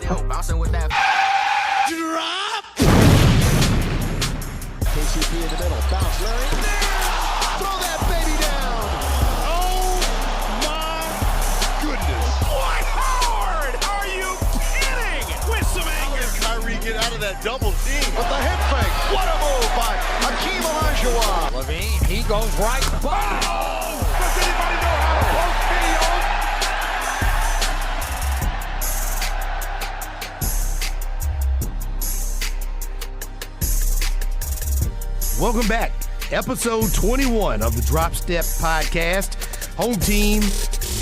Yo, bouncing with that drop. KCP in the middle. Bounce, Larry. Throw that baby down. Oh, my goodness. What hard? Are you kidding? With some anger. Kyrie get out of that double team. With the hip fake. What a move by Hakeem Olajuwon. Levine, he goes right. Oh! Does anybody know how to post videos? Welcome back. Episode 21 of the Drop Step Podcast. Home team,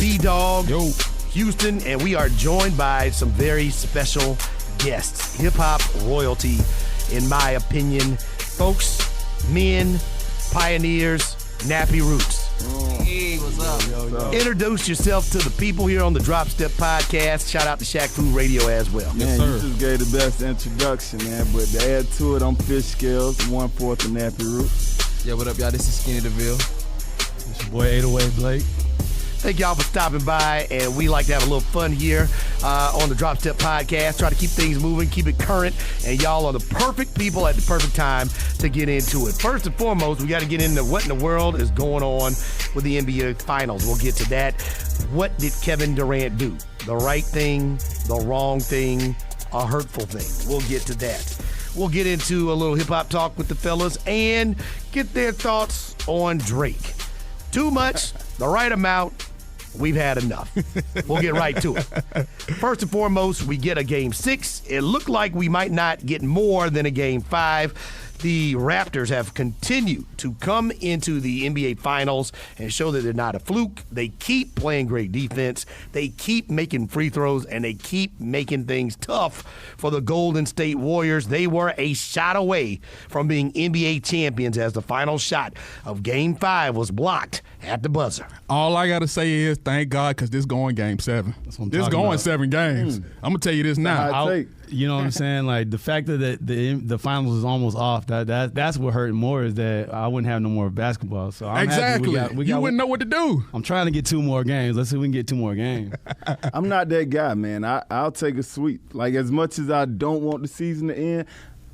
B-Dog, Houston, and we are joined by some very special guests. Hip-hop royalty, in my opinion. Folks, men, pioneers, Nappy Roots. Hey, what's up? Introduce yourself to the people here on the Drop Step Podcast. Shout out to Shaq Fu Radio as well. Man, you just gave the best introduction, man. But to add to it, I'm Fish Scales, 1/4 of Nappy Roots. Yeah, what up, y'all? This is Skinny DeVille. It's your boy 808 Blake. Thank y'all for stopping by, and we like to have a little fun here on the Drop Step Podcast. Try to keep things moving, keep it current, and y'all are the perfect people at the perfect time to get into it. First and foremost, we got to get into what in the world is going on with the NBA Finals. We'll get to that. What did Kevin Durant do? The right thing, the wrong thing, a hurtful thing. We'll get to that. We'll get into a little hip-hop talk with the fellas and get their thoughts on Drake. Too much, the right amount. We've had enough. We'll get right to it. First and foremost, we get a Game 6. It looked like we might not get more than a Game 5. The Raptors have continued to come into the NBA Finals and show that they're not a fluke. They keep playing great defense. They keep making free throws, and they keep making things tough for the Golden State Warriors. They were a shot away from being NBA champions as the final shot of Game 5 was blocked at the buzzer. All I got to say is thank God, because this going Game 7. This going about. 7 games. I'm going to tell you this now. You know what I'm saying? Like, the fact that the finals is almost off, that's what hurt more, is that I wouldn't have no more basketball. So I'm exactly. happy we got, you wouldn't know what to do. I'm trying to get 2 more games. Let's see if we can get 2 more games. I'm not that guy, man. I'll take a sweep. Like, as much as I don't want the season to end,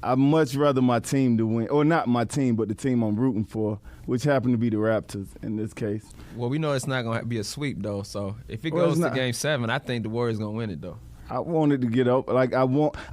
I'd much rather my team to win. Or not my team, but the team I'm rooting for, which happen to be the Raptors in this case. Well, we know it's not going to be a sweep, though. So if it goes to Game 7, I think the Warriors going to win it, though. I wanted to get up. Like, I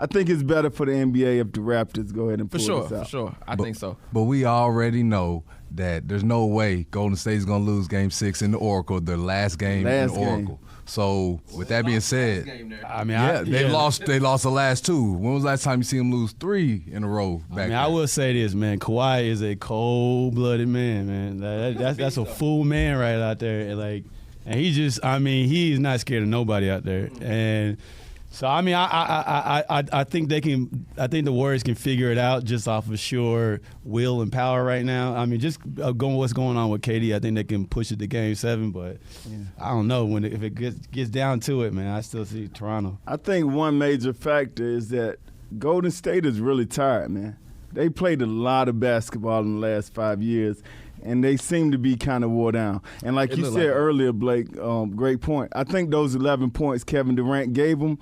think it's better for the NBA if the Raptors go ahead and pull this out. For sure. I think so. But we already know that there's no way Golden State's going to lose Game 6 in the Oracle, their last game in the Oracle. So, with that being said, I mean, they lost the last 2. When was the last time you see them lose 3 in a row back I will say this, man. Kawhi is a cold-blooded man. That's a full man right out there. And he's not scared of nobody out there. And so, I mean, I think they can. I think the Warriors can figure it out just off of sheer will and power right now. I mean, just what's going on with KD, I think they can push it to Game 7. But I don't know if it gets down to it, man. I still see Toronto. I think one major factor is that Golden State is really tired, man. They played a lot of basketball in the last 5 years, and they seem to be kind of wore down. And like you said earlier, Blake, great point. I think those 11 points Kevin Durant gave them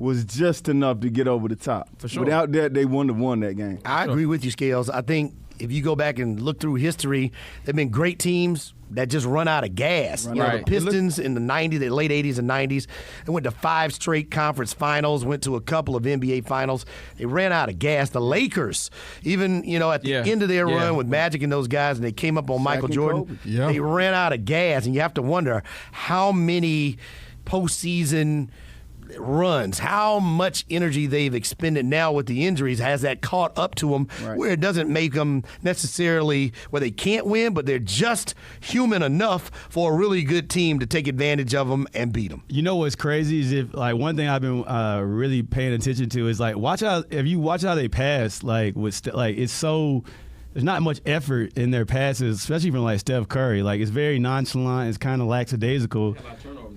was just enough to get over the top. For sure. Without that, they wouldn't have won that game. I agree with you, Scales. I think if you go back and look through history, there have been great teams that just run out of gas. The Pistons in the 90s, the late 80s and 90s, they went to 5 straight conference finals, went to a couple of NBA finals. They ran out of gas. The Lakers, even at the end of their run with Magic and those guys, and they came up on Michael Jordan, they ran out of gas. And you have to wonder how many postseason runs, how much energy they've expended now with the injuries. Has that caught up to them where it doesn't make them necessarily where they can't win, but they're just human enough for a really good team to take advantage of them and beat them. You know what's crazy is one thing I've been really paying attention to is if you watch how they pass, it's so. There's not much effort in their passes, especially from Steph Curry. It's very nonchalant. It's kind of lackadaisical.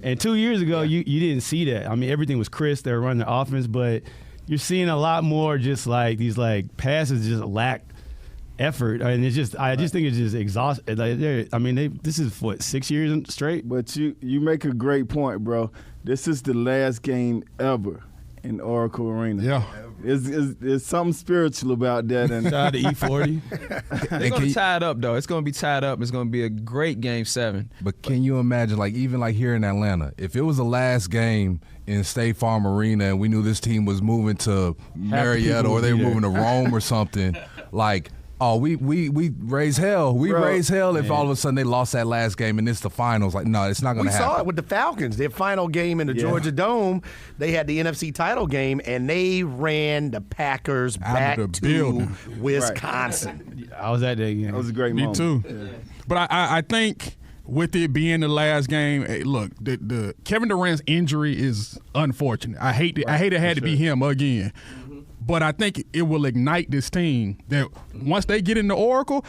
And 2 years ago, you didn't see that. I mean, everything was crisp. They were running their offense, but you're seeing a lot more just these passes just lack effort. And I just think it's just exhausting. This is 6 years straight. But you make a great point, bro. This is the last game ever in Oracle Arena. Yeah. There's something spiritual about that. And Shout out to E40. It's going to be tied up, though. It's going to be tied up. It's going to be a great Game 7. But can you imagine, like even like here in Atlanta, if it was the last game in State Farm Arena and we knew this team was moving to Marietta or they were moving to Rome or something, like, oh, we raise hell. We raise hell if all of a sudden they lost that last game and it's the finals. Like, no, it's not going to happen. We saw it with the Falcons. Their final game in the Georgia Dome, they had the NFC title game, and they ran the Packers back to Wisconsin. I was at that game. That was a great moment. Me too. Yeah. But I think with it being the last game, hey, look, the Kevin Durant's injury is unfortunate. I hate it had to be him again. But I think it will ignite this team that once they get into Oracle,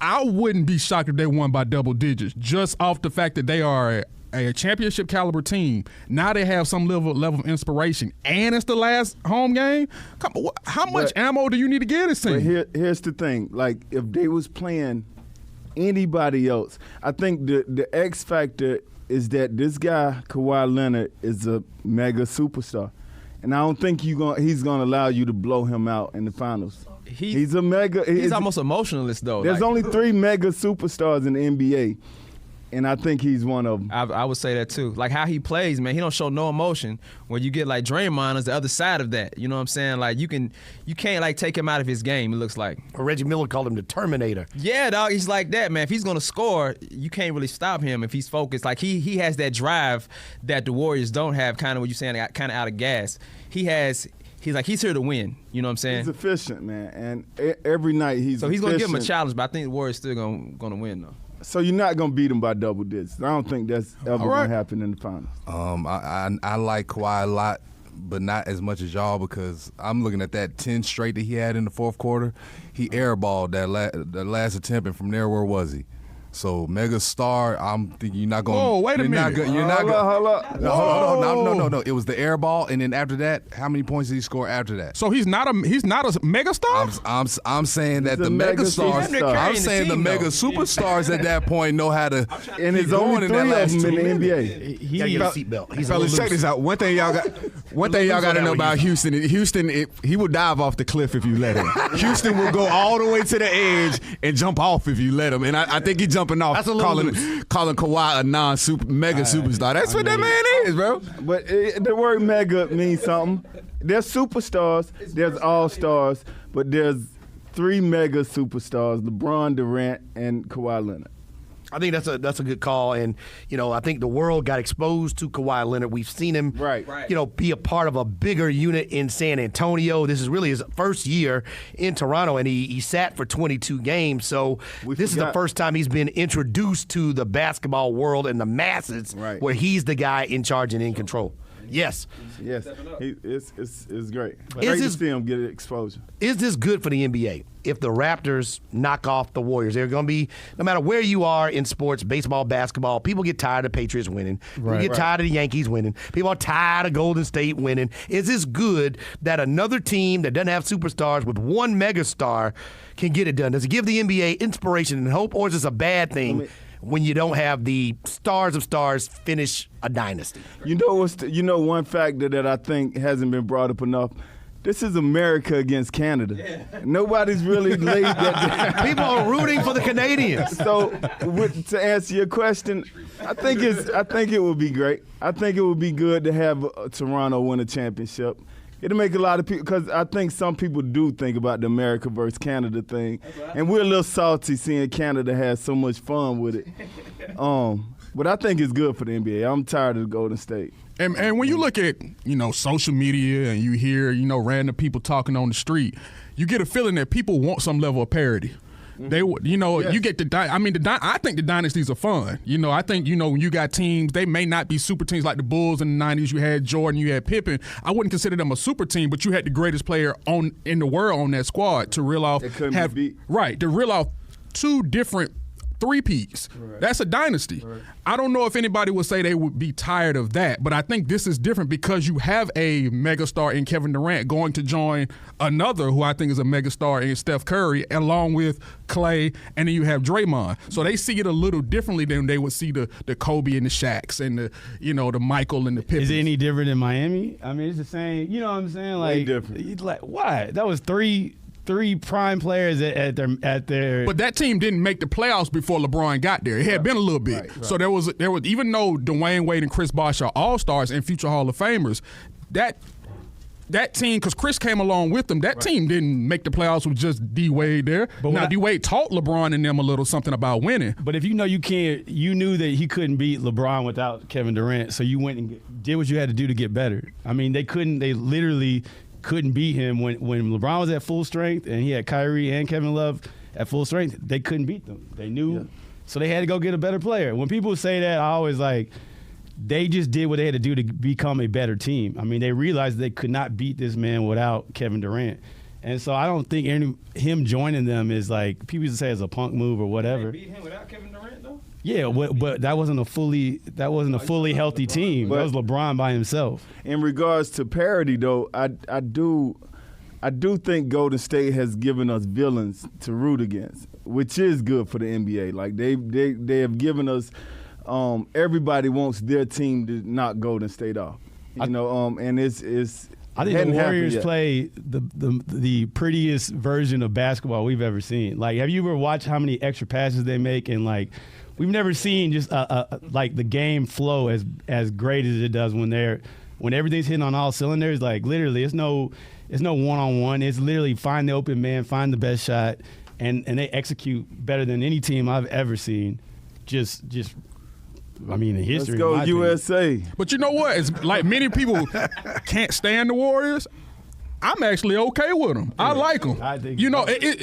I wouldn't be shocked if they won by double digits just off the fact that they are a championship caliber team. Now they have some level of inspiration, and it's the last home game. Come on, how much ammo do you need to get this team? But here's the thing. Like, if they was playing anybody else, I think the X factor is that this guy, Kawhi Leonard, is a mega superstar. And I don't think he's going to allow you to blow him out in the finals. He's a mega. He's almost emotionalist, though. There's only 3 mega superstars in the NBA, and I think he's one of them. I would say that, too. Like, how he plays, man, he don't show no emotion. When you get, like, Draymond is the other side of that. You know what I'm saying? Like, you can't, like, take him out of his game, it looks like. Or Reggie Miller called him the Terminator. Yeah, dog, he's like that, man. If he's going to score, you can't really stop him if he's focused. Like, he has that drive that the Warriors don't have, kind of what you're saying, kind of out of gas. He's here to win. You know what I'm saying? He's efficient, man. And every night he's So he's going to give him a challenge, but I think the Warriors still going to win, though. So you're not going to beat him by double digits. I don't think that's ever going to happen in the finals. I like Kawhi a lot, but not as much as y'all, because I'm looking at that 10 straight that he had in the fourth quarter. He airballed that last attempt, and from there, where was he? So mega star, I'm thinking you're not going. Whoa, wait a minute! You're not going. Hold up. No. It was the air ball, and then after that, how many points did he score after that? So he's not a mega star. I'm saying that He's the a mega mega stars. superstar. I'm saying the mega superstars at that point know how to. And there's only 3 of them in the NBA. He got to get a seatbelt. Fellas, check this out. One thing y'all got to know about Houston. He will dive off the cliff if you let him. Houston will go all the way to the edge and jump off if you let him. And I think he's jumping off. That's a little calling Kawhi a mega superstar. That's what that man is, bro. But the word mega means something. There's superstars, there's all-stars, but there's 3 mega superstars, LeBron, Durant, and Kawhi Leonard. I think that's a good call, and I think the world got exposed to Kawhi Leonard. We've seen him, be a part of a bigger unit in San Antonio. This is really his first year in Toronto, and he sat for 22 games. So this is the first time he's been introduced to the basketball world and the masses, where he's the guy in charge and in control. Yes. It's great. Great to see him get exposure. Is this good for the NBA? If the Raptors knock off the Warriors, they're going to be, no matter where you are in sports, baseball, basketball, people get tired of Patriots winning. People get tired of the Yankees winning. People are tired of Golden State winning. Is this good that another team that doesn't have superstars with one megastar can get it done? Does it give the NBA inspiration and hope, or is this a bad thing when you don't have the stars of stars finish a dynasty? One factor that I think hasn't been brought up enough. This is America against Canada. Yeah. Nobody's really laid that. People are rooting for the Canadians. So, to answer your question, I think it would be great. I think it would be good to have Toronto win a championship. It'll make a lot of people, because I think some people do think about the America versus Canada thing, and we're a little salty seeing Canada has so much fun with it. But I think it's good for the NBA. I'm tired of Golden State. And when you look at, social media and you hear, random people talking on the street, you get a feeling that people want some level of parity. They, you get I think the dynasties are fun. I think, when you got teams, they may not be super teams like the Bulls in the 90s. You had Jordan, you had Pippen. I wouldn't consider them a super team, but you had the greatest player in the world on that squad to reel off. They couldn't be beat. Right, to reel off 2 different three-peats. Right. That's a dynasty. Right. I don't know if anybody would say they would be tired of that, but I think this is different because you have a megastar in Kevin Durant going to join another who I think is a megastar in Steph Curry, along with Clay, and then you have Draymond. So they see it a little differently than they would see the Kobe and the Shaqs and the Michael and the Pippins. Is it any different in Miami? I mean, it's the same. You know what I'm saying? Like, different. Like, why? That was three prime players at their. But that team didn't make the playoffs before LeBron got there. It had been a little bit. Right. So there was even though Dwayne Wade and Chris Bosh are all-stars and future Hall of Famers, that team, because Chris came along with them, that team didn't make the playoffs with just D Wade there. But now D Wade taught LeBron and them a little something about winning. But if you knew that he couldn't beat LeBron without Kevin Durant, so you went and did what you had to do to get better. I mean, they literally couldn't beat him when LeBron was at full strength and he had Kyrie and Kevin Love at full strength. They couldn't beat them. They knew, so they had to go get a better player. When people say that, I always they just did what they had to do to become a better team. I mean, they realized they could not beat this man without Kevin Durant. And so I don't think him joining them is like, people used to say it's a punk move or whatever. They beat him without Kevin Durant, though? Yeah, but that wasn't a fully healthy team. That was LeBron by himself. In regards to parity, though, I do think Golden State has given us villains to root against, which is good for the NBA. Like they have given us. Everybody wants their team to knock Golden State off, and it's. I think the Warriors play the prettiest version of basketball we've ever seen. Like, have you ever watched how many extra passes they make? And like, we've never seen just like the game flow as great as it does when everything's hitting on all cylinders. Like, literally, it's no one-on-one. It's literally find the open man, find the best shot, and they execute better than any team I've ever seen. Just. I mean, in history. Let's go USA. But you know what? It's like many people can't stand the Warriors. I'm actually okay with them. I like them. I think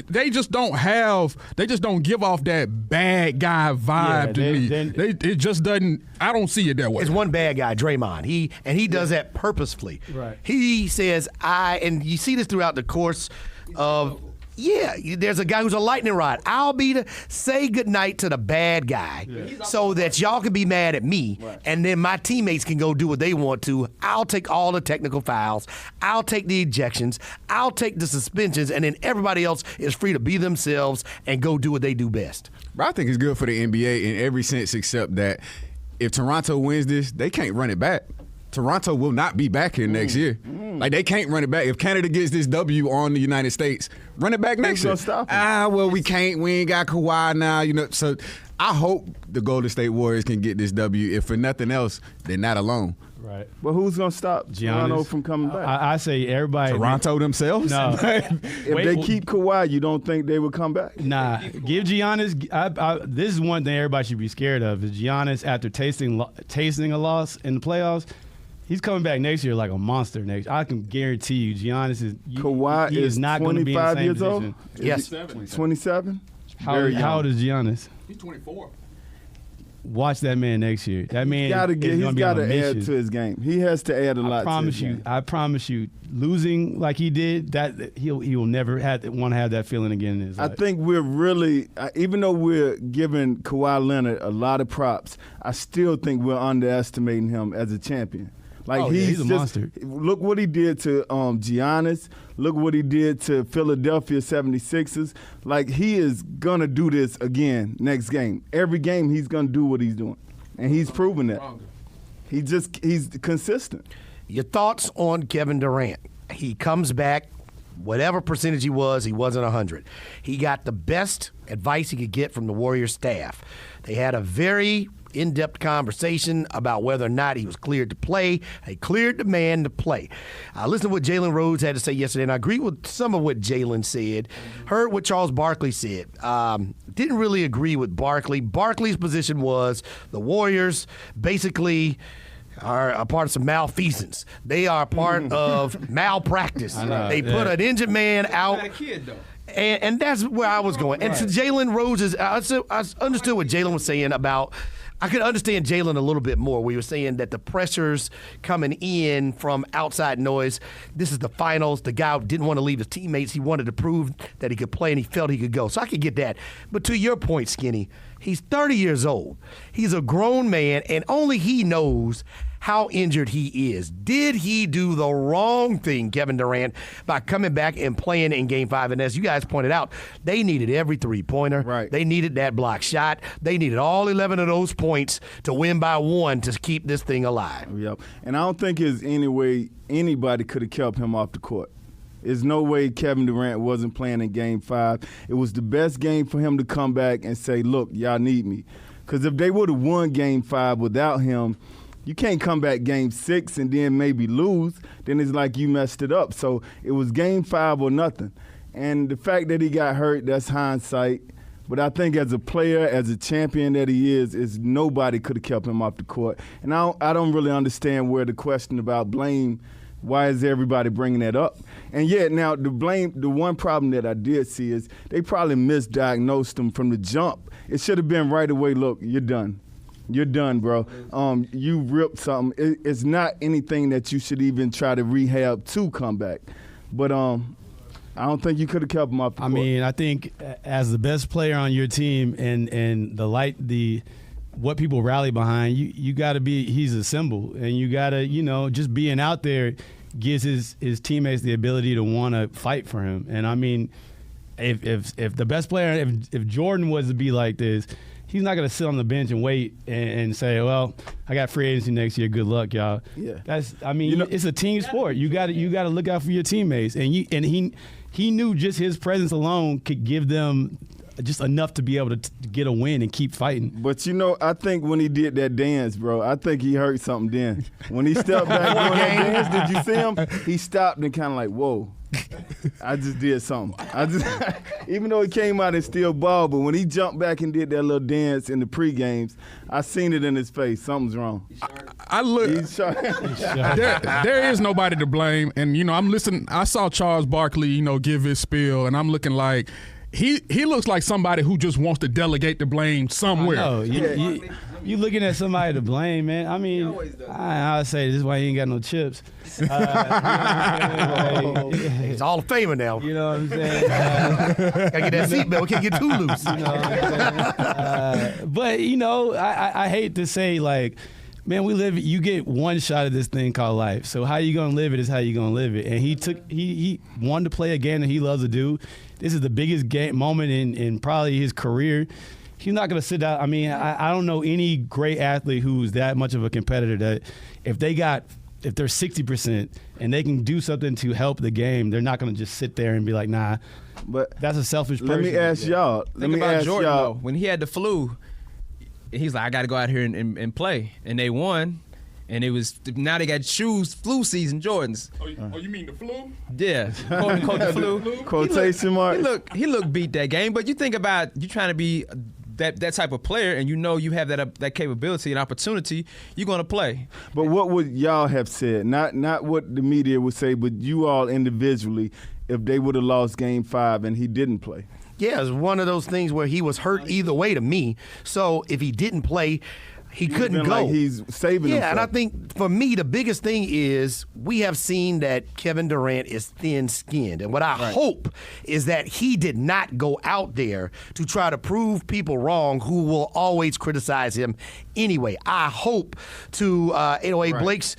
they just don't give off that bad guy vibe to me. It just doesn't. I don't see it that way. It's one bad guy, Draymond. He does that purposefully. Right. He says and you see this throughout the course of. Yeah, there's a guy who's a lightning rod. I'll be the say goodnight to the bad guy so that y'all can be mad at me, and then my teammates can go do what they want to. I'll take all the technical fouls. I'll take the ejections. I'll take the suspensions, and then everybody else is free to be themselves and go do what they do best. But I think it's good for the NBA in every sense except that if Toronto wins this, they can't run it back. Toronto will not be back here next year. Like, they can't run it back. If Canada gets this W on the United States, run it back next year. Well, we can't. We ain't got Kawhi now. So I hope the Golden State Warriors can get this W. If for nothing else, they're not alone. Right. But who's going to stop Toronto from coming back? I say everybody. Toronto themselves? No. If they keep Kawhi, you don't think they will come back? Nah. Give Giannis. This is one thing everybody should be scared of. Is Giannis, after tasting a loss in the playoffs, he's coming back next year like a monster. I can guarantee you, Giannis is not going to be in the same years position. Old? Yes. 27? How old is Giannis? He's 24. Watch that man next year. That man he's got to add to his game. He has to add a lot to his game. I promise you, losing like he did, that he will never want to have that feeling again in his life. I think we're really, even though we're giving Kawhi Leonard a lot of props, I still think we're underestimating him as a champion. Like he's a monster. Look what he did to Giannis. Look what he did to Philadelphia 76ers. Like, he is going to do this again next game. Every game he's going to do what he's doing. And he's proven that. He's consistent. Your thoughts on Kevin Durant? He comes back, whatever percentage he wasn't 100. He got the best advice he could get from the Warriors staff. They had a very in-depth conversation about whether or not he was cleared to play. They cleared the man to play. I listened to what Jalen Rhodes had to say yesterday, and I agree with some of what Jalen said. Heard what Charles Barkley said. Didn't really agree with Barkley. Barkley's position was the Warriors basically are a part of some malfeasance. They are part of malpractice. They put an injured man out. And that's where I was going. And to Jalen Rhodes, I understood what Jalen was saying about. I could understand Jalen a little bit more. We were saying that the pressures coming in from outside noise. This is the finals. The guy didn't want to leave his teammates. He wanted to prove that he could play, and he felt he could go. So I could get that. But to your point, Skinny, He's 30 years old. He's a grown man, and only he knows how injured he is. Did he do the wrong thing, Kevin Durant, by coming back and playing in Game 5? And as you guys pointed out, they needed every three-pointer. Right. They needed that block shot. They needed all 11 of those points to win by 1 to keep this thing alive. Yep. And I don't think there's any way anybody could have kept him off the court. There's no way Kevin Durant wasn't playing in Game 5. It was the best game for him to come back and say, look, y'all need me. Because if they would have won Game 5 without him, you can't come back Game 6 and then maybe lose. Then it's like you messed it up. So it was Game 5 or nothing. And the fact that he got hurt, that's hindsight. But I think as a player, as a champion that he is nobody could have kept him off the court. And I don't really understand where the question about blame, why is everybody bringing that up? And yet now the one problem that I did see is they probably misdiagnosed him from the jump. It should have been right away, look, you're done. You're done, bro. You ripped something. It's not anything that you should even try to rehab to come back. But I don't think you could have kept him off the court. I mean, I think as the best player on your team and what people rally behind, you got to be. He's a symbol, and you got to just being out there gives his teammates the ability to want to fight for him. And I mean, if the best player, if Jordan was to be like this, he's not going to sit on the bench and wait and say, well, I got free agency next year. Good luck, y'all. Yeah. It's a team sport. You got to look out for your teammates. And he knew just his presence alone could give them just enough to be able to get a win and keep fighting. But I think when he did that dance, bro, I think he hurt something then. When he stepped back doing that dance, did you see him? He stopped and kind of like, whoa. I just did something. Even though he came out and still balled, but when he jumped back and did that little dance in the pre-games, I seen it in his face. Something's wrong. I look. There is nobody to blame, and I'm listening. I saw Charles Barkley, give his spiel, and I'm looking like he looks like somebody who just wants to delegate the blame somewhere. I know. You looking at somebody to blame, man. I mean, I say this is why he ain't got no chips. He's Hall of Famer now. You know what I'm saying? Gotta get that seatbelt. We can't get too loose. You know what I'm saying? But I hate to say like, man, you get one shot at this thing called life. So how you gonna live it is how you gonna live it. And he wanted to play a game that he loves to do. This is the biggest moment in probably his career. He's not going to sit down. I mean, I don't know any great athlete who's that much of a competitor that if they're 60% and they can do something to help the game, they're not going to just sit there and be like, nah. But that's a selfish person. Let me ask y'all. Think about Jordan, though. When he had the flu, he's like, I got to go out here and play. And they won. And now they got shoes, flu season Jordans. Oh, you mean the flu? Yeah, quote unquote the flu. Quotation mark. He looked beat that game. But you think about you trying to be that type of player, and you have that capability and opportunity, you're going to play. But what would y'all have said? Not what the media would say, but you all individually, if they would have lost Game 5 and he didn't play. Yeah, it's one of those things where he was hurt either way to me. So if he didn't play, he couldn't go. Like he's saving himself. And I think for me, the biggest thing is we have seen that Kevin Durant is thin-skinned. And what I hope is that he did not go out there to try to prove people wrong who will always criticize him anyway. I hope to, Blake's,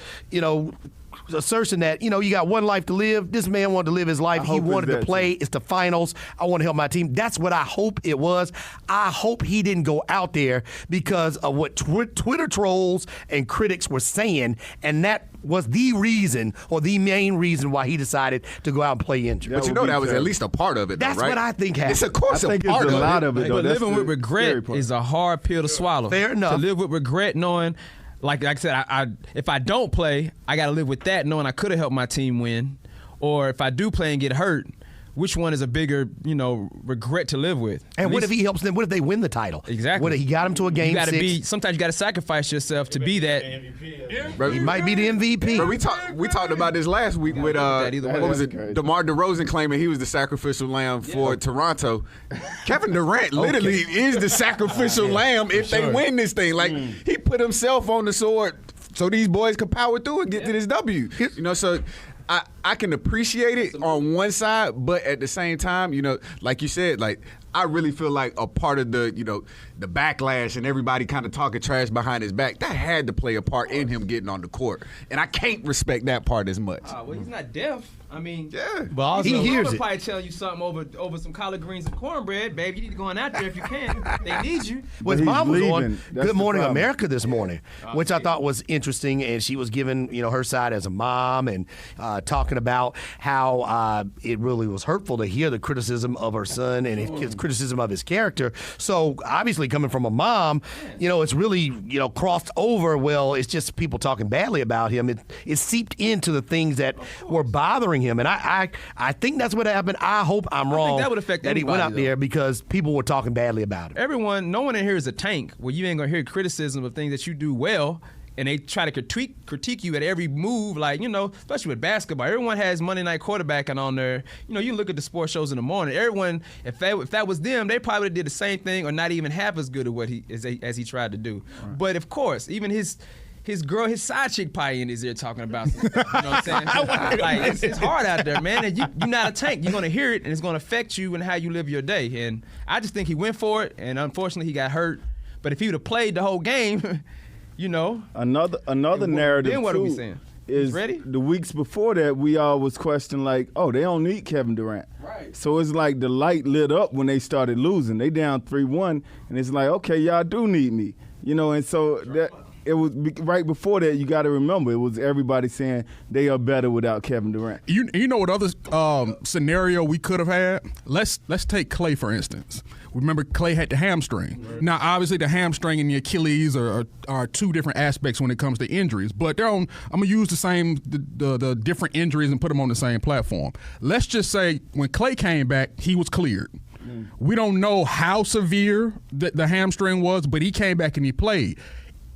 assertion that, you got one life to live. This man wanted to live his life. He wanted to play. It's the finals. I want to help my team. That's what I hope it was. I hope he didn't go out there because of what Twitter trolls and critics were saying, and that was the reason or the main reason why he decided to go out and play injured. But that was at least a part of it, though, That's right? what I think happened. It's, of course, I think it's a lot of it, though. But living with regret is a hard pill to swallow. Fair enough. To live with regret knowing, like I said, if I don't play, I got to live with that knowing I could have helped my team win. Or if I do play and get hurt, which one is a bigger, regret to live with? And what if he helps them? What if they win the title? Exactly. What if he got him to a game 6? Sometimes you got to sacrifice yourself to be that. Bro, he might be the MVP. Bro, we talked about this last week with what was it? DeMar DeRozan claiming he was the sacrificial lamb for Toronto. Kevin Durant literally is the sacrificial lamb if they win this thing. Like he put himself on the sword so these boys could power through and get to this W. So I can appreciate it on one side, but at the same time, like you said, like I really feel like a part of the backlash and everybody kind of talking trash behind his back, that had to play a part in him getting on the court. And I can't respect that part as much. Well, he's not deaf. I mean, yeah. But also, he hears it. Probably telling you something over some collard greens and cornbread, babe. You need to go on out there if you can. They need you. Well, his But mom he's was on leaving. That's Good the Morning problem. America this morning, which I thought was interesting, and she was giving her side as a mom and talking about how it really was hurtful to hear the criticism of her son and his criticism of his character. So obviously, coming from a mom, it's really crossed over. Well, it's just people talking badly about him. It seeped into the things that were bothering him, and I think that's what happened. I hope I'm wrong. that would affect that he went out everybody, there because people were talking badly about him. No one in here is a tank where you ain't gonna hear criticism of things that you do well, and they try to critique you at every move, like, especially with basketball. Everyone has Monday Night Quarterbacking on there. You look at the sports shows in the morning. Everyone, if that was them, they probably would have did the same thing or not even half as good at what as he tried to do. Right. But of course, even his his side chick probably in his ear talking about some stuff, you know what I'm saying? Like, it's hard out there, man. And you're not a tank. You're going to hear it, and it's going to affect you and how you live your day. And I just think he went for it, and unfortunately he got hurt. But if he would have played the whole game, Another narrative, then what too, are we saying? is ready? The weeks before that, we all was questioning, like, oh, they don't need Kevin Durant. Right. So it's like the light lit up when they started losing. They down 3-1, and it's like, okay, y'all do need me. And so that it was right before that. You got to remember, it was everybody saying they are better without Kevin Durant. You know what other scenario we could have had? Let's take Klay, for instance. Remember, Klay had the hamstring. Right. Now, obviously, the hamstring and the Achilles are two different aspects when it comes to injuries. But I'm gonna use the different injuries and put them on the same platform. Let's just say when Klay came back, he was cleared. We don't know how severe the hamstring was, but he came back and he played.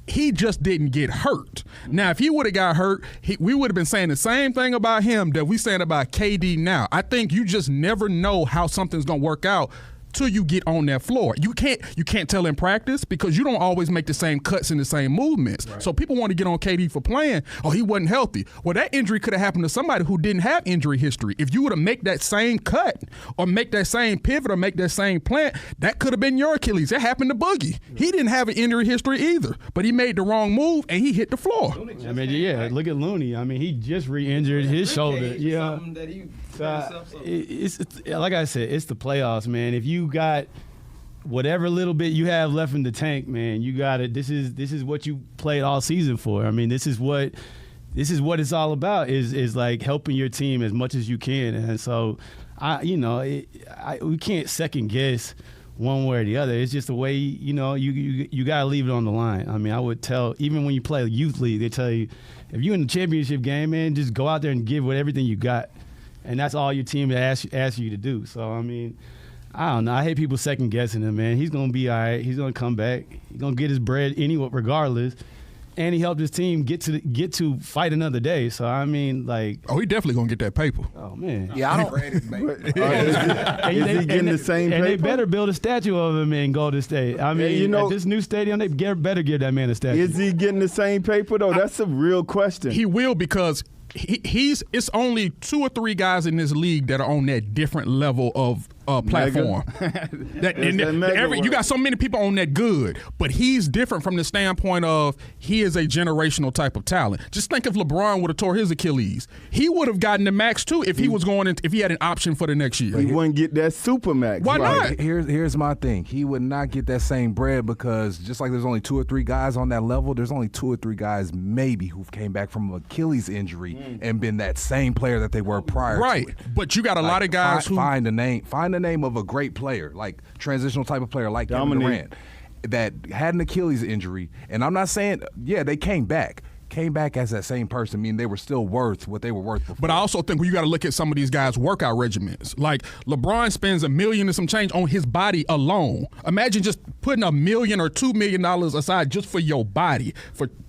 He just didn't get hurt. Now, if he would have got hurt, we would have been saying the same thing about him that we saying about KD now. I think you just never know how something's going to work out till you get on that floor. You can't tell in practice because you don't always make the same cuts and the same movements. Right. So people want to get on KD for playing. Oh, he wasn't healthy. Well, that injury could have happened to somebody who didn't have injury history. If you would have make that same cut or make that same pivot or make that same plant, that could have been your Achilles. That happened to Boogie. He didn't have an injury history either, but he made the wrong move and he hit the floor. I mean, yeah, look at Looney. I mean, he just re-injured his shoulder. Yeah. It's like I said, it's the playoffs, man. If you got whatever little bit you have left in the tank, man, you got it. This is what you played all season for. I mean, this is what it's all about. Is like helping your team as much as you can. And so, we can't second guess one way or the other. It's just the way you gotta leave it on the line. I mean, I would tell, even when you play youth league, they tell you if you're in the championship game, man, just go out there and give everything you got. And that's all your team asks you to do. So, I mean, I don't know. I hate people second guessing him, man. He's going to be all right. He's going to come back. He's going to get his bread anyway, regardless. And he helped his team get to fight another day. So, I mean, like. Oh, he definitely going to get that paper. Oh, man. Yeah, I don't. Is he getting the same paper? And they better build a statue of him in Golden State. I mean, at this new stadium, they better give that man a statue. Is he getting the same paper, though? That's a real question. He will, because it's only 2 or 3 guys in this league that are on that different level of platform. You got so many people on that good, but he's different from the standpoint of he is a generational type of talent. Just think if LeBron would have tore his Achilles, he would have gotten the max too if he was if he had an option for the next year. He wouldn't get that super max. Why not? Here's my thing. He would not get that same bread because just like there's only 2 or 3 guys on that level, there's only 2 or 3 guys maybe who came back from an Achilles injury and been that same player that they were prior to it. But you got a lot of guys who find the name of a great player, like transitional type of player like Kevin Durant, that had an Achilles injury. And I'm not saying, they came back as that same person. I mean, they were still worth what they were worth before. But I also think you got to look at some of these guys' workout regimens. Like LeBron spends $1 million and some change on his body alone. Imagine just putting $1 million or $2 million aside just for your body,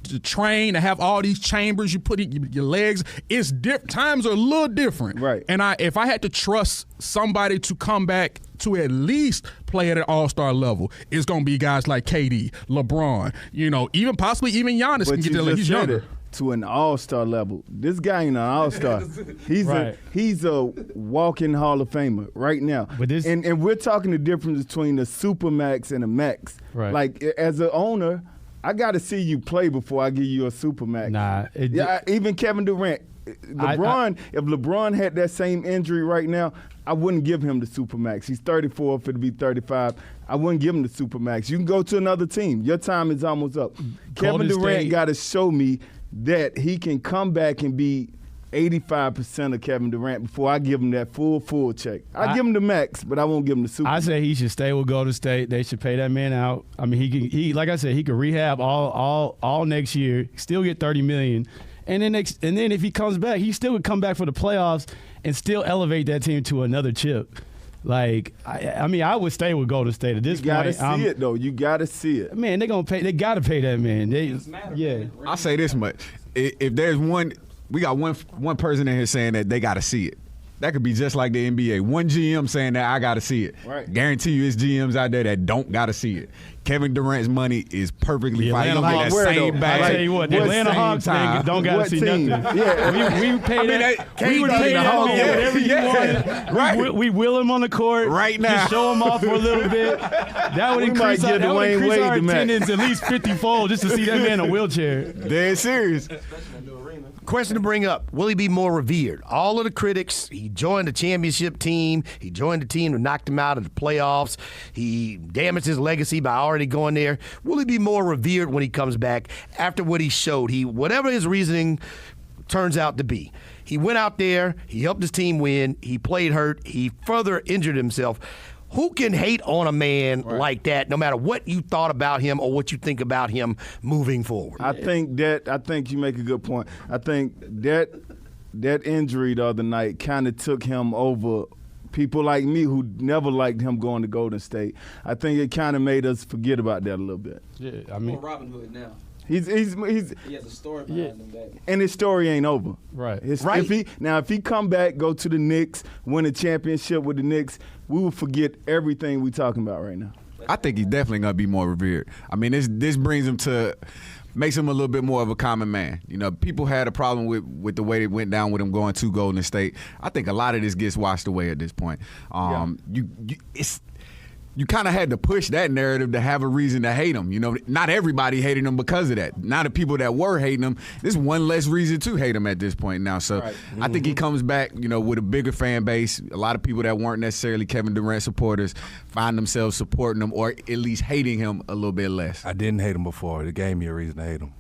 to train, to have all these chambers you put in your legs. It's times are a little different. Right. And if I had to trust somebody to come back to at least play at an all-star level, it's going to be guys like KD, LeBron, even possibly Giannis can get there. He's younger. to an all-star level. This guy ain't an all-star. He's a walking Hall of Famer right now. But this, and we're talking the difference between the supermax and a max. Right. Like, as an owner, I got to see you play before I give you a supermax. Nah. Even Kevin Durant. If LeBron had that same injury right now, I wouldn't give him the supermax. He's 34, if it'd be 35. I wouldn't give him the supermax. You can go to another team. Your time is almost up. Kevin Durant got to show me that he can come back and be 85% of Kevin Durant before I give him that full check. I give him the max, but I won't give him the supermax. I say he should stay with Golden State. They should pay that man out. I mean, he like I said, he could rehab all next year, still get $30 million. And then if he comes back, he still would come back for the playoffs and still elevate that team to another chip. Like, I mean, I would stay with Golden State at this point. You gotta see it, though. You gotta see it. Man, they gotta pay that man. I'll say this much: if there's one, we got one person in here saying that they gotta see it. That could be just like the NBA. One GM saying that I gotta see it. Right. Guarantee you, it's GMs out there that don't gotta see it. Kevin Durant's money is perfectly fine. He'll get that same bag. I tell you what, the Atlanta Hawks don't got to see nothing. Yeah. We pay we would pay that whatever you wanted. Right. We will him on the court right now. Just show him off for a little bit. That would increase our attendance at least 50-fold just to see that man in a wheelchair. Dead serious. Question to bring up, will he be more revered? All of the critics, he joined the championship team. He joined the team that knocked him out of the playoffs. He damaged his legacy by already going there. Will he be more revered when he comes back after what he showed? Whatever his reasoning turns out to be. He went out there, he helped his team win, he played hurt, he further injured himself. Who can hate on a man like that, no matter what you thought about him or what you think about him moving forward? I think you make a good point. I think that injury the other night kind of took him over people like me who never liked him going to Golden State. I think it kind of made us forget about that a little bit. Yeah, I mean, Robin Hood now. He has a story behind him back. And his story ain't over. Right. If he come back, go to the Knicks, win a championship with the Knicks, we will forget everything we talking about right now. I think he's definitely gonna be more revered. I mean, this brings him makes him a little bit more of a common man. You know, people had a problem with the way it went down with him going to Golden State. I think a lot of this gets washed away at this point. You kind of had to push that narrative to have a reason to hate him. You know, not everybody hated him because of that. Now the people that were hating him, there's one less reason to hate him at this point now. So I think he comes back, you know, with a bigger fan base. A lot of people that weren't necessarily Kevin Durant supporters find themselves supporting him or at least hating him a little bit less. I didn't hate him before. It gave me a reason to hate him.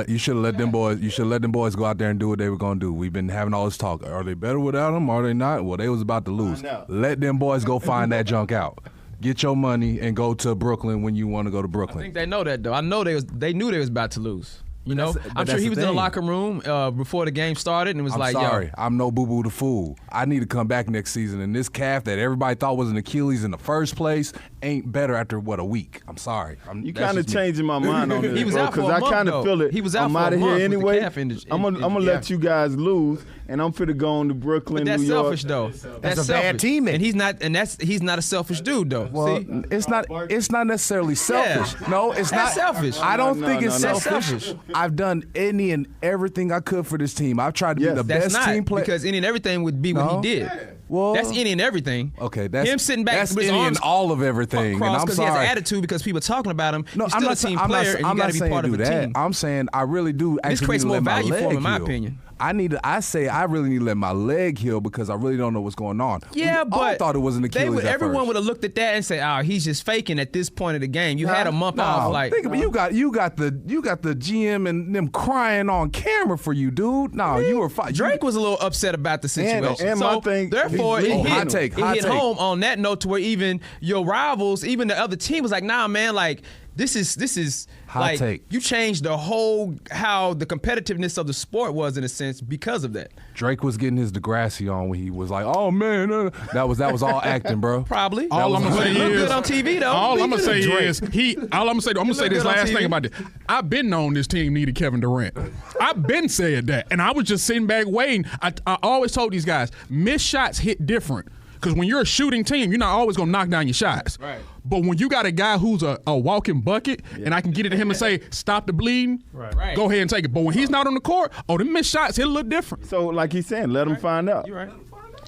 You should let them boys go out there and do what they were gonna do. We've been having all this talk. Are they better without him? Are they not? Well, they was about to lose. Let them boys go find that junk out. Get your money and go to Brooklyn when you want to go to Brooklyn. I think they know that, though. I know they knew they was about to lose. You know, I'm sure he was in the locker room before the game started and was sorry, I'm no boo-boo the fool. I need to come back next season, and this calf that everybody thought was an Achilles in the first place ain't better after, a week? I'm sorry. You kind of changing my mind on this, he was out for a month, because I kind of feel it. He was out I'm out of here anyway. I'm gonna let you guys lose, and I'm finna go on to Brooklyn, New York. Selfish, though. That's a bad teammate. And he's not a selfish dude, though. Well, see? it's not necessarily selfish. Yeah. No, it's not selfish. I don't think it's selfish. I've done any and everything I could for this team. I've tried to be the best team player. Because any and everything would be what he did. Well, that's any and everything. Okay, that's him sitting back that's with his any arms and all of everything. And I'm because sorry. he has an attitude because people are talking about him. No, he's still a team player, and you got to be part of the team. I'm saying I really do. This creates more value for him, in my opinion. I really need to let my leg heal because I really don't know what's going on. Yeah, but I thought it was an Achilles. Everyone would have looked at that and said, "Oh, he's just faking at this point of the game." You had a month off. Think about you got the GM and them crying on camera for you, dude. No, you were fine. Drake was a little upset about the situation. And so my thing, therefore, it hit home on that note to where even your rivals, even the other team, was like, "Nah, man, like." This is hot take. You changed the whole how the competitiveness of the sport was in a sense because of that. Drake was getting his Degrassi on when he was like, "Oh man, that was all acting, bro." Probably. All I'm gonna say is good on TV though. All I'm gonna say is I'm gonna say this last thing about this. I've been known this team needed Kevin Durant. I've been saying that, and I was just sitting back waiting. I always told these guys, missed shots hit different. Because when you're a shooting team, you're not always going to knock down your shots. Right. But when you got a guy who's a walking bucket, and I can get it to him and say, stop the bleeding, Right. go ahead and take it. But when he's not on the court, them missed shots hit a little different. So, like he's saying, let them find out. You're right.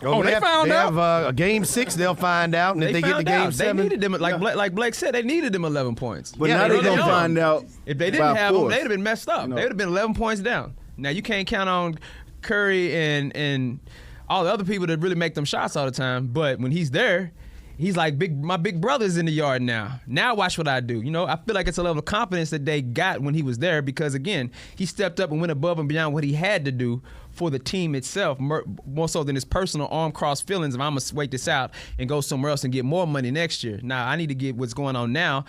They found out. Have a game 6, they'll find out. And if they get to game 7. They needed them, like Blake said, they needed them 11 points. But now they're going to find out. If they didn't have them, they'd have been messed up. They would have been 11 points down. Now, you can't count on Curry and all the other people that really make them shots all the time. But when he's there, he's like, my big brother's in the yard now. Now watch what I do. I feel like it's a level of confidence that they got when he was there because, again, he stepped up and went above and beyond what he had to do for the team itself, more so than his personal arm-crossed feelings of I'm going to wait this out and go somewhere else and get more money next year. Now, I need to get what's going on now.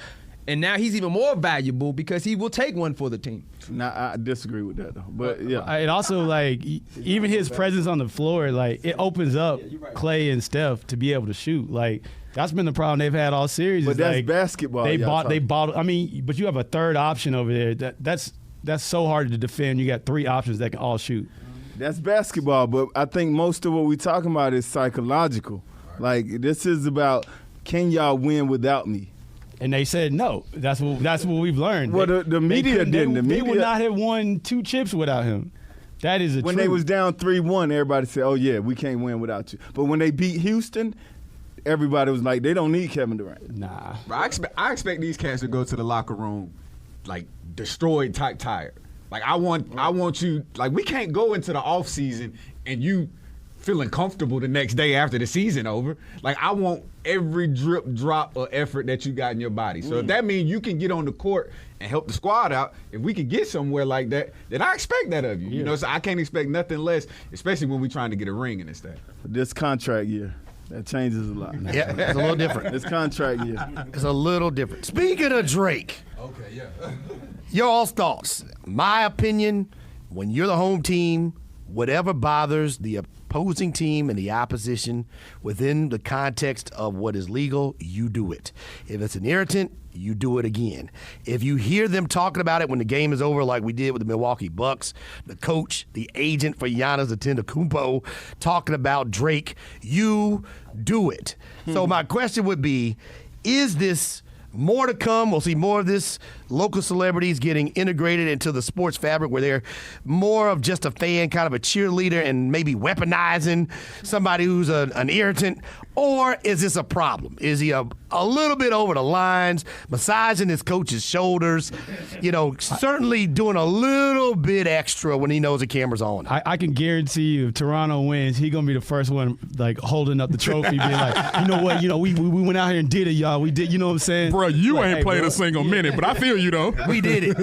And now he's even more valuable because he will take one for the team. Now, I disagree with that, though. But, yeah. It also, like, even his presence on the floor, like, it opens up Clay and Steph to be able to shoot. Like, that's been the problem they've had all series. But that's like, basketball. They bought. I mean, but you have a third option over there. That's so hard to defend. You got 3 options that can all shoot. That's basketball, but I think most of what we're talking about is psychological. Like, this is about, can y'all win without me? And they said no. That's what we've learned. Well, the media didn't. They would not have won 2 chips without him. That is when they was down 3-1, everybody said, "Oh yeah, we can't win without you." But when they beat Houston, everybody was like, "They don't need Kevin Durant." Nah. I expect these cats to go to the locker room like destroyed, tired. Like I want you. Like we can't go into the off season and you feeling comfortable the next day after the season over. Like I want every drip, drop of effort that you got in your body. So if that means you can get on the court and help the squad out, if we could get somewhere like that, then I expect that of you. You know, so I can't expect nothing less, especially when we're trying to get a ring in this thing. This contract year, that changes a lot. Yeah, it's a little different. This contract year. It's a little different. Speaking of Drake. Okay, yeah. Your all thoughts. My opinion, when you're the home team, whatever bothers the opposing team and the opposition within the context of what is legal, you do it. If it's an irritant, you do it again. If you hear them talking about it when the game is over, like we did with the Milwaukee Bucks, the coach, the agent for Giannis Antetokounmpo talking about Drake, you do it. So my question would be, is this more to come? We'll see more of this. Local celebrities getting integrated into the sports fabric where they're more of just a fan, kind of a cheerleader, and maybe weaponizing somebody who's an irritant? Or is this a problem? Is he a little bit over the lines, massaging his coach's shoulders, certainly doing a little bit extra when he knows the camera's on? I can guarantee you if Toronto wins, he's going to be the first one like holding up the trophy, being like, you know what, we went out here and did it, y'all. We did, you know what I'm saying? Bro, you like, ain't played a single minute, but I feel you, though. We did it.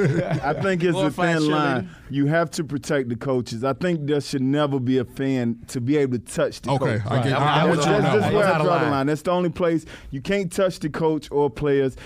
I think it's a thin line. You have to protect the coaches. I think there should never be a fan to be able to touch the coach. Okay, I want you to know. That's where I draw the line. That's the only place you can't touch the coach or players.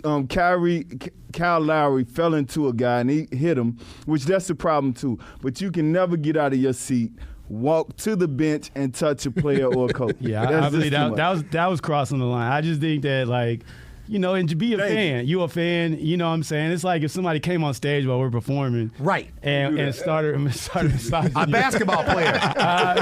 Kyle Lowry fell into a guy and he hit him, which that's the problem too. But you can never get out of your seat, walk to the bench and touch a player or a coach. Yeah, I believe that was crossing the line. I just think that and to be a fan, you a fan, you know what I'm saying? It's like if somebody came on stage while we're performing. Right. And started a basketball player.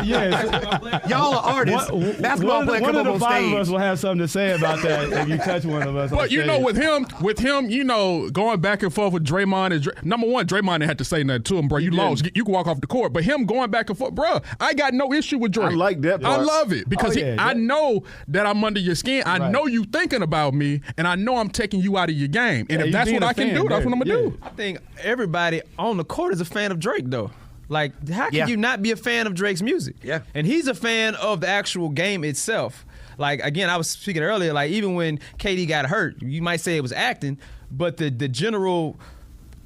Yes. Y'all are artists. Basketball player come up on stage. One of the 5 of us will have something to say about that if you touch one of us. But with him, going back and forth with Draymond, number one, Draymond didn't have to say nothing to him, bro. You lost. You can walk off the court. But him going back and forth, bro, I got no issue with Drake. I like that part. I love it because I know that I'm under your skin. I know you thinking about me. And I know I'm taking you out of your game. And if that's what I can do, that's what I'm going to do. I think everybody on the court is a fan of Drake, though. Like, how can you not be a fan of Drake's music? Yeah. And he's a fan of the actual game itself. Like, again, I was speaking earlier, like, even when KD got hurt, you might say it was acting, but the general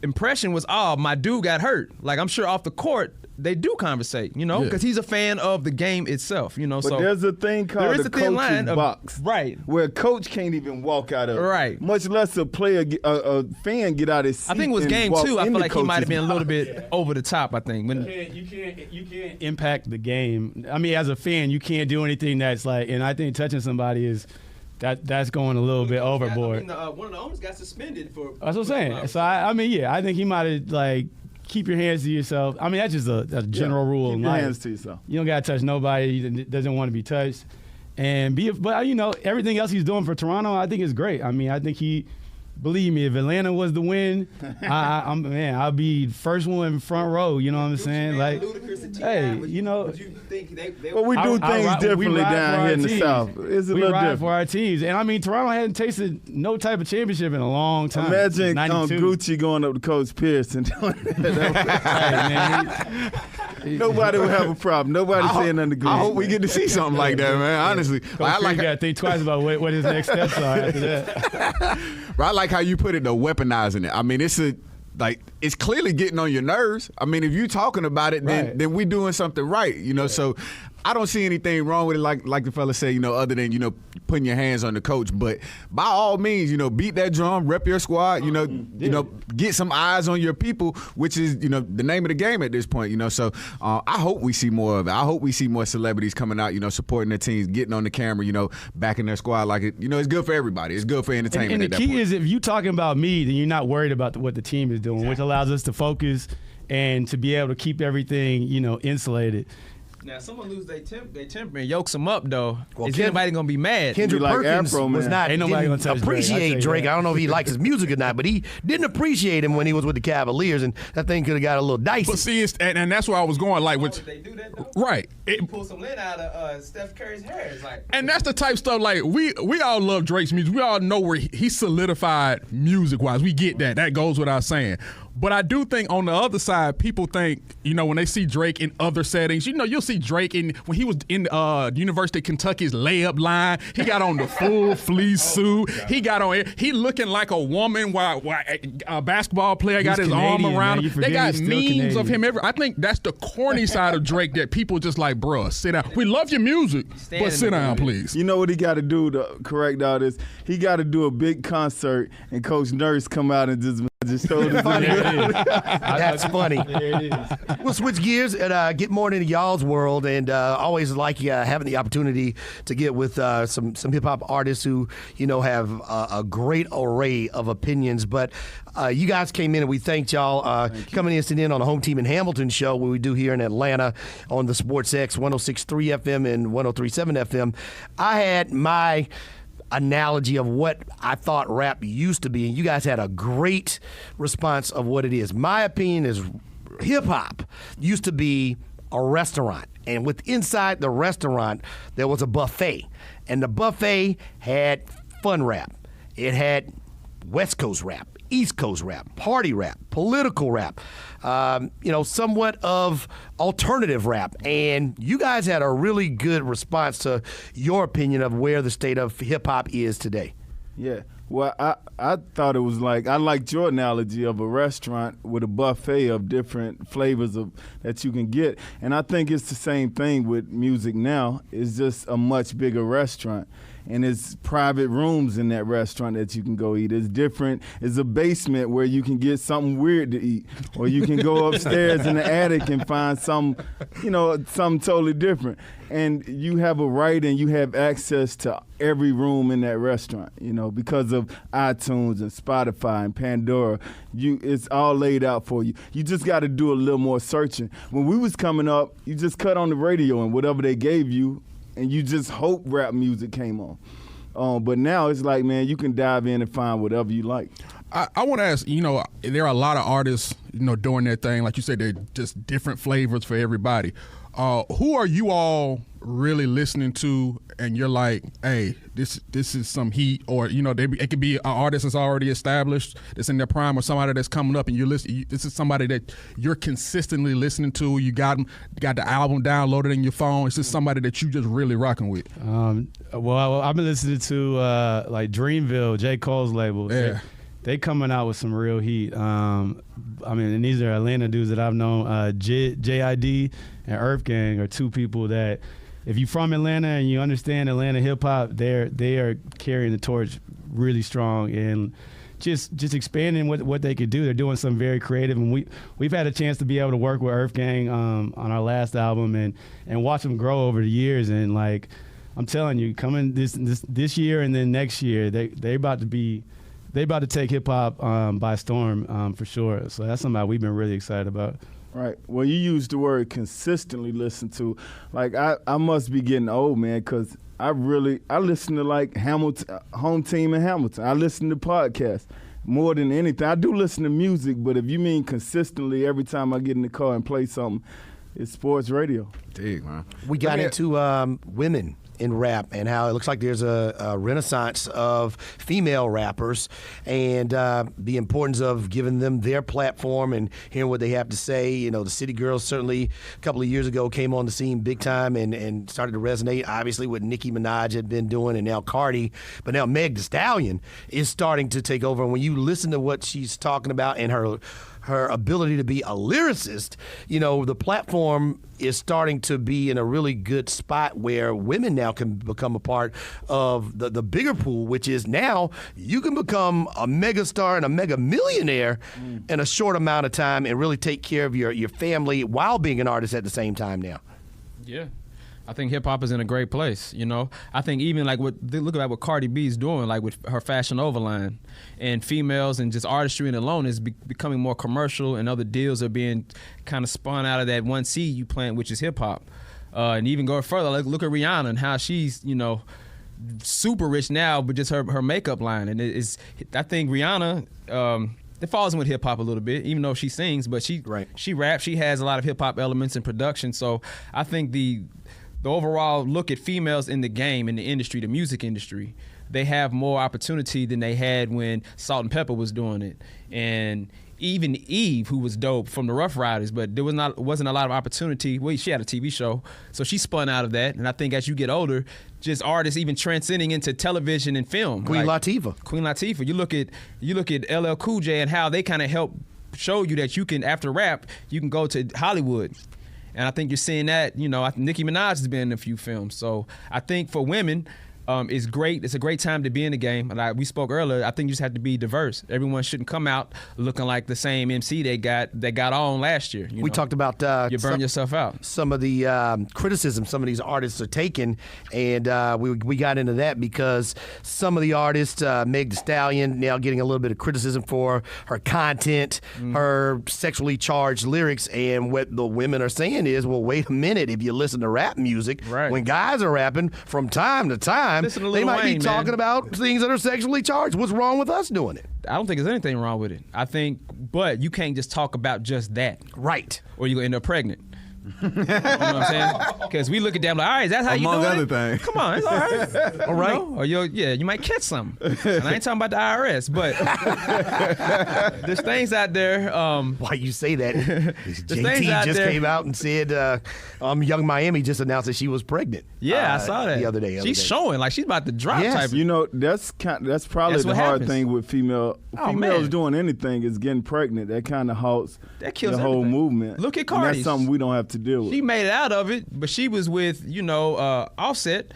impression was, oh, my dude got hurt. Like, I'm sure off the court, they do conversate, because he's a fan of the game itself, But so there's a thing called the coach's box, right? Where a coach can't even walk out of, right? Much less a fan get out of his seat. I think it was game 2. I feel like he might have been a little bit over the top. I think you can't impact the game. I mean, as a fan, you can't do anything that's like, and I think touching somebody is. That's going a little bit overboard. One of the owners got suspended for. That's what I'm saying. So I think he might have keep your hands to yourself. I mean, that's just a general rule. Keep your hands to yourself. You don't got to touch nobody that doesn't want to be touched. But everything else he's doing for Toronto, I think is great. I mean, I think believe me, if Atlanta was the win, I'll be first one front row. You know what I'm saying? Like, hey, Well, we do things differently down here in the South. It's a little different for our teams, and I mean, Toronto hadn't tasted no type of championship in a long time. Imagine Gucci going up to Coach Pierce and doing that. Nobody would have a problem. Nobody saying nothing to Gucci. I hope we get to see something like that, man. Honestly, I got to think twice about what his next steps are after that. But I like how you put it, though, weaponizing it. I mean, it's clearly getting on your nerves. I mean, if you're talking about it, then we doing something right, So I don't see anything wrong with it, like the fella said, other than, putting your hands on the coach. But by all means, beat that drum, rep your squad, get some eyes on your people, which is, the name of the game at this point, So I hope we see more of it. I hope we see more celebrities coming out, supporting their teams, getting on the camera, backing their squad like it. It's good for everybody. It's good for entertainment. And the key is, if you're talking about me, then you're not worried about what the team is doing, which allows us to focus and to be able to keep everything, insulated. Now, someone lose their temper and yokes them up, though. Is anybody going to be mad? Kendrick Perkins was not Ain't nobody gonna touch appreciate Drake. I don't know if he likes his music or not, but he didn't appreciate him when he was with the Cavaliers, and that thing could have got a little dicey. But see, and that's where I was going. Like, with they do that, though? Right. Pull some lint out of Steph Curry's hair. It's like, and that's the type of stuff, like, we all love Drake's music. We all know where he solidified music-wise. We get that. That goes without saying. But I do think on the other side, people think, when they see Drake in other settings, you'll see Drake when he was in University of Kentucky's layup line. He got on the full fleece suit. He got on. He looking like a woman while a basketball player got his arm around him. They got memes of him. I think that's the corny side of Drake that people just like, bruh, sit down. We love your music, but sit down, please. You know what he got to do to correct all this? He got to do a big concert and Coach Nurse come out and just showed his That's funny. We'll switch gears and get more into y'all's world, and always like having the opportunity to get with some hip hop artists who have a great array of opinions. But you guys came in, and we thanked y'all coming in, sitting in on the Home Team in Hamilton show, what we do here in Atlanta on the Sports X 106.3 FM and 103.7 FM. I had my analogy of what I thought rap used to be, and you guys had a great response of what it is. My opinion is hip-hop used to be a restaurant, and inside the restaurant there was a buffet, and the buffet had fun rap. It had West Coast rap, East Coast rap, party rap, political rap, somewhat of alternative rap. And you guys had a really good response to your opinion of where the state of hip-hop is today. Yeah. Well, I thought it was I liked your analogy of a restaurant with a buffet of different flavors that you can get. And I think it's the same thing with music now. It's just a much bigger restaurant. And it's private rooms in that restaurant that you can go eat. It's different. It's a basement where you can get something weird to eat. Or you can go upstairs in the attic and find something totally different. And you have a right and you have access to every room in that restaurant, because of iTunes and Spotify and Pandora. It's all laid out for you. You just got to do a little more searching. When we was coming up, you just cut on the radio and whatever they gave you, and you just hope rap music came on. But now it's like, man, you can dive in and find whatever you like. I want to ask, there are a lot of artists, doing their thing. Like you said, they're just different flavors for everybody. Who are you all really listening to, and you're like, hey, this is some heat, or it could be an artist that's already established, that's in their prime, or somebody that's coming up, and this is somebody that you're consistently listening to. You got the album downloaded in your phone. It's just somebody that you just really rocking with. Well, I've been listening to Dreamville, J. Cole's label. Yeah. They coming out with some real heat. And these are Atlanta dudes that I've known. JID and Earth Gang are two people that, if you're from Atlanta and you understand Atlanta hip hop, they are carrying the torch really strong and just expanding what they could do. They're doing something very creative, and we've had a chance to be able to work with Earth Gang on our last album and watch them grow over the years. And I'm telling you, coming this year and then next year, they about to take hip hop by storm for sure. So that's something we've been really excited about. Right. Well, you used the word consistently listen to. Like, I must be getting old, man, because I listen to, like, Hamilton, Home Team in Hamilton. I listen to podcasts more than anything. I do listen to music, but if you mean consistently every time I get in the car and play something, it's sports radio. Dig, man. We got into women in rap and how it looks like there's a renaissance of female rappers and the importance of giving them their platform and hearing what they have to say. You know, the City Girls certainly a couple of years ago came on the scene big time and started to resonate, obviously, what Nicki Minaj had been doing and now Cardi. But now Meg Thee Stallion is starting to take over. And when you listen to what she's talking about and her ability to be a lyricist, you know, the platform is starting to be in a really good spot where women now can become a part of the bigger pool, which is now you can become a megastar and a mega millionaire in a short amount of time and really take care of your family while being an artist at the same time now. Yeah. I think hip hop is in a great place, you know. I think even like look at what Cardi B is doing, like with her Fashion Over line, and females and just artistry and alone is becoming more commercial, and other deals are being kind of spun out of that one seed you plant, which is hip hop. And even going further, like look at Rihanna and how she's, you know, super rich now, but just her makeup line, and I think Rihanna. It falls in with hip hop a little bit, even though she sings, but she raps. She has a lot of hip hop elements in production. So I think the overall look at females in the game, in the industry, the music industry, they have more opportunity than they had when Salt and Pepper was doing it. And even Eve, who was dope from the Rough Riders, but there wasn't a lot of opportunity. Well, she had a TV show, so she spun out of that. And I think as you get older, just artists even transcending into television and film. Queen Latifah. You look at LL Cool J and how they kind of help show you that you can, after rap, you can go to Hollywood. And I think you're seeing that, you know, Nicki Minaj has been in a few films. So I think for women, it's great. It's a great time to be in the game. Like we spoke earlier, I think you just have to be diverse. Everyone shouldn't come out looking like the same MC they got on last year. We talked about you burn yourself out. Some of the criticism some of these artists are taking, and we got into that because some of the artists, Meg Thee Stallion, now getting a little bit of criticism for her content, her sexually charged lyrics, and what the women are saying is, well, wait a minute, if you listen to rap music, when guys are rapping from time to time, they might be talking about things that are sexually charged. What's wrong with us doing it? I don't think there's anything wrong with it. I think, but you can't just talk about just that. Right. Or you're going to end up pregnant. You know what I'm saying? Because we look at them like, all right, is that how you doing Among it? other things. Come on, it's all right. All right. You know? Or you might catch something. And I ain't talking about the IRS, but there's things out there. Why you say that? JT just came out and said Young Miami just announced that she was pregnant. Yeah, I saw that the other day. She's showing like she's about to drop. Yes. Type. You know, that's probably the hard thing with females doing anything is getting pregnant. That kind of halts that kills the whole everything. Movement. Look at And Cardi. that's something we don't have to deal with. She made it out of it, but she was with, Offset.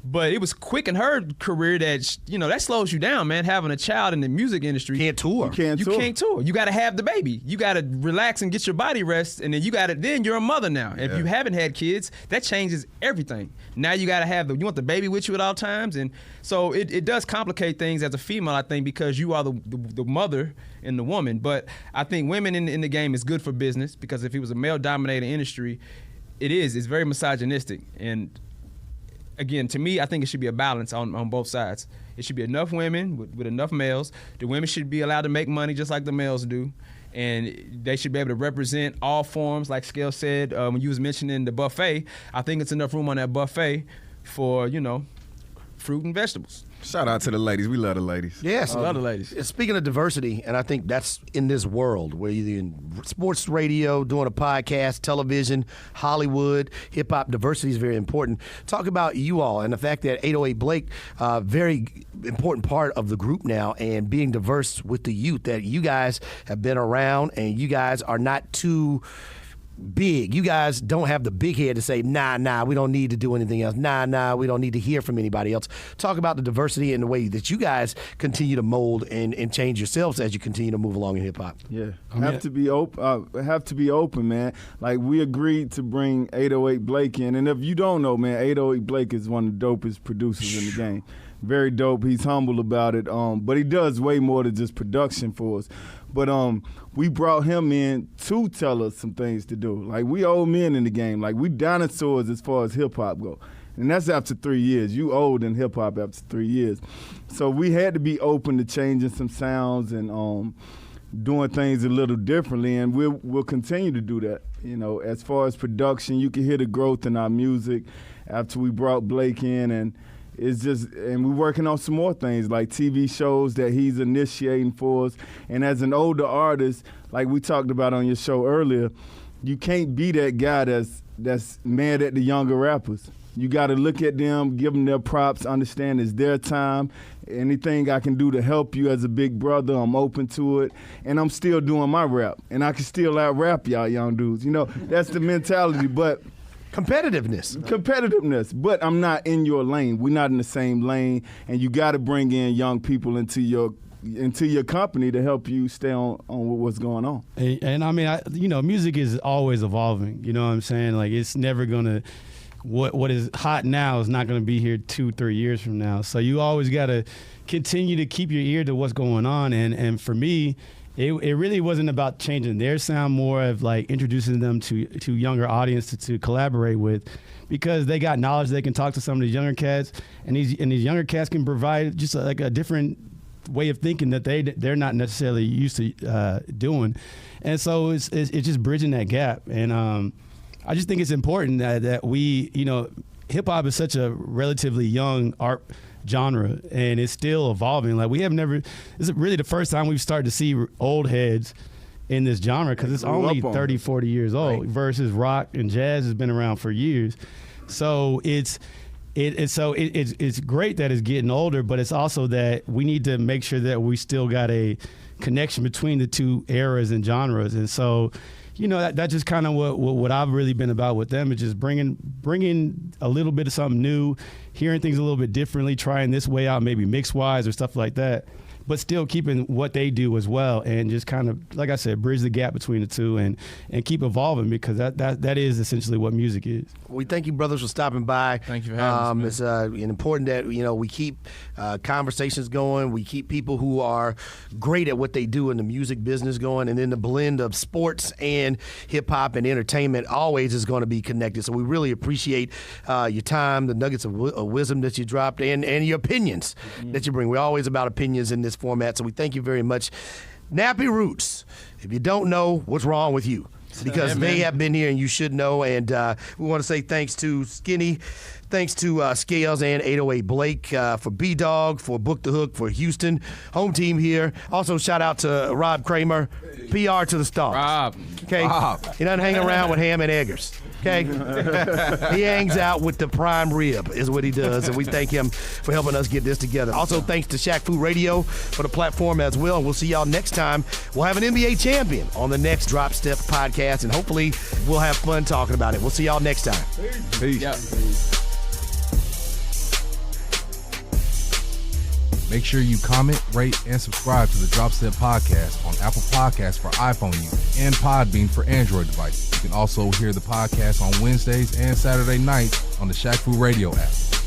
But it was quick in her career that, that slows you down, man, having a child in the music industry. Can't tour. You can't tour. You got to have the baby. You got to relax and get your body rest, and then then you're a mother now. If you haven't had kids, that changes everything. Now you got to you want the baby with you at all times. And so it does complicate things as a female, I think, because you are the mother and the woman. But I think women in the game is good for business, because if it was a male-dominated industry, it's very misogynistic. And again, to me, I think it should be a balance on both sides. It should be enough women with enough males. The women should be allowed to make money just like the males do. And they should be able to represent all forms, like Scale said when you was mentioning the buffet. I think it's enough room on that buffet for, fruit and vegetables. Shout out to the ladies. We love the ladies. Yes. I love the ladies. Speaking of diversity, and I think that's in this world where you're in sports radio, doing a podcast, television, Hollywood, hip-hop, diversity is very important. Talk about you all and the fact that 808 Blake, very important part of the group now, and being diverse with the youth, that you guys have been around and you guys are not too big. You guys don't have the big head to say, nah, we don't need to do anything else. Nah, we don't need to hear from anybody else. Talk about the diversity and the way that you guys continue to mold and change yourselves as you continue to move along in hip-hop. Yeah. Have to be open, man. Like, we agreed to bring 808 Blake in. And if you don't know, man, 808 Blake is one of the dopest producers in the game. very dope. He's humble about it. But he does way more than just production for us. But we brought him in to tell us some things to do. Like, we old men in the game. Like, we dinosaurs as far as hip-hop go. And that's after 3 years. You old in hip-hop after 3 years. So we had to be open to changing some sounds and doing things a little differently, and we'll continue to do that. You know, as far as production, you can hear the growth in our music after we brought Blake in, and it's just, and we're working on some more things like TV shows that he's initiating for us. And as an older artist, like we talked about on your show earlier, you can't be that guy that's mad at the younger rappers. You got to look at them, give them their props, understand it's their time. Anything I can do to help you as a big brother, I'm open to it. And I'm still doing my rap. And I can still out-rap y'all young dudes. You know, that's the mentality. But competitiveness. But I'm not in your lane. We're not in the same lane. And you got to bring in young people into your company to help you stay on what's going on. And I mean, music is always evolving. You know what I'm saying? Like, it's never going to – what is hot now is not going to be here 2-3 years from now. So you always got to continue to keep your ear to what's going on. And for me, it really wasn't about changing their sound, more of like introducing them to younger audience to collaborate with, because they got knowledge. They can talk to some of these younger cats, and these younger cats can provide just like a different way of thinking that they're not necessarily used to doing. And so it's just bridging that gap. And I just think it's important that we, hip-hop is such a relatively young art genre, and it's still evolving. Like, this is really the first time we've started to see old heads in this genre, because it's only 30, 40 years old, versus rock and jazz has been around for years. So it's great that it's getting older, but it's also that we need to make sure that we still got a connection between the two eras and genres. And so, that's just kind of what I've really been about with them, is just bringing a little bit of something new, hearing things a little bit differently, trying this way out, maybe mix-wise or stuff like that, but still keeping what they do as well, and just kind of, like I said, bridge the gap between the two and keep evolving, because that is essentially what music is. We thank you, brothers, for stopping by. Thank you for having us. It's important that we keep conversations going. We keep people who are great at what they do in the music business going, and then the blend of sports and hip hop and entertainment always is going to be connected. So we really appreciate your time, the nuggets of wisdom that you dropped, and your opinions that you bring. We're always about opinions in this format, so we thank you very much. Nappy Roots, if you don't know, what's wrong with you? Because they have been here and you should know. And we want to say thanks to Skinny, thanks to Scales and 808 Blake, for B-Dog, for Book the Hook, for Houston, home team here. Also, shout out to Rob Kramer, PR to the stars. Rob. Okay? He doesn't hang around with ham and eggers. Okay? He hangs out with the prime rib is what he does, and we thank him for helping us get this together. Also, thanks to Shaq Fu Radio for the platform as well, and we'll see y'all next time. We'll have an NBA champion on the next Drop Step podcast, and hopefully we'll have fun talking about it. We'll see y'all next time. Peace. Yeah. Make sure you comment, rate, and subscribe to the Drop Step Podcast on Apple Podcasts for iPhone use and Podbean for Android devices. You can also hear the podcast on Wednesdays and Saturday nights on the Shaq Fu Radio app.